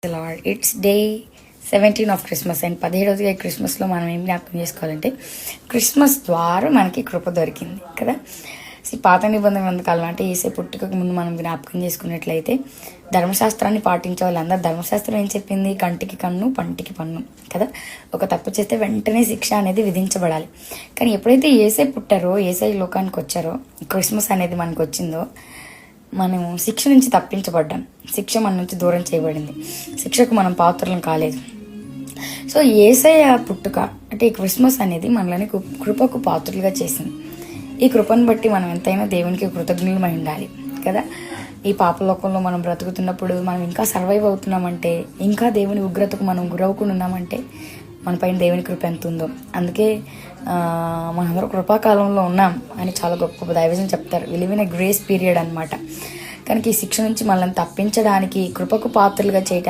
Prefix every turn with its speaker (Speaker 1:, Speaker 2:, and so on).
Speaker 1: Lord it's day 17 of Christmas and 17వ క్రిస్మస్లో మనం ఏం జ్ఞాపకం చేసుకోవాలంటే క్రిస్మస్ ద్వారా మనకి కృప దొరికింది కదా. పాత నిబంధన కాలం అంటే ఏసే పుట్టుకకు ముందు మనం జ్ఞాపకం చేసుకున్నట్లయితే ధర్మశాస్త్రాన్ని పాటించే వాళ్ళందరూ ధర్మశాస్త్రం ఏం చెప్పింది, కంటికి కన్ను పంటికి పన్ను కదా. ఒక తప్పు చేస్తే వెంటనే శిక్ష అనేది విధించబడాలి. కానీ ఎప్పుడైతే ఏసే పుట్టారో, ఏసై లోకానికి వచ్చారో, క్రిస్మస్ అనేది మనకు వచ్చిందో, మనం శిక్ష నుంచి తప్పించబడ్డాం. శిక్ష మన నుంచి దూరం చేయబడింది. శిక్షకు మనం పాత్రలం కాలేదు. సో యేసయ్య పుట్టుక అంటే ఈ క్రిస్మస్ అనేది మనల్ని కృపకు పాత్రలుగా చేసింది. ఈ కృపను బట్టి మనం ఎంతైనా దేవునికి కృతజ్ఞులమై ఉండాలి కదా. ఈ పాపలోకంలో మనం బ్రతుకుతున్నప్పుడు మనం ఇంకా సర్వైవ్ అవుతున్నామంటే, ఇంకా దేవుని ఉగ్రతకు మనం గురవుకుని ఉన్నామంటే మన పైన దేవుని కృప ఎంత ఉందో. అందుకే మనందరూ కృపాకాలంలో ఉన్నాం అని చాలా గొప్ప దైవజనం చెప్తారు. We live in a grace period అనమాట. కనుక ఈ శిక్ష నుంచి మనల్ని తప్పించడానికి, కృపకు పాత్రలుగా చేయడానికి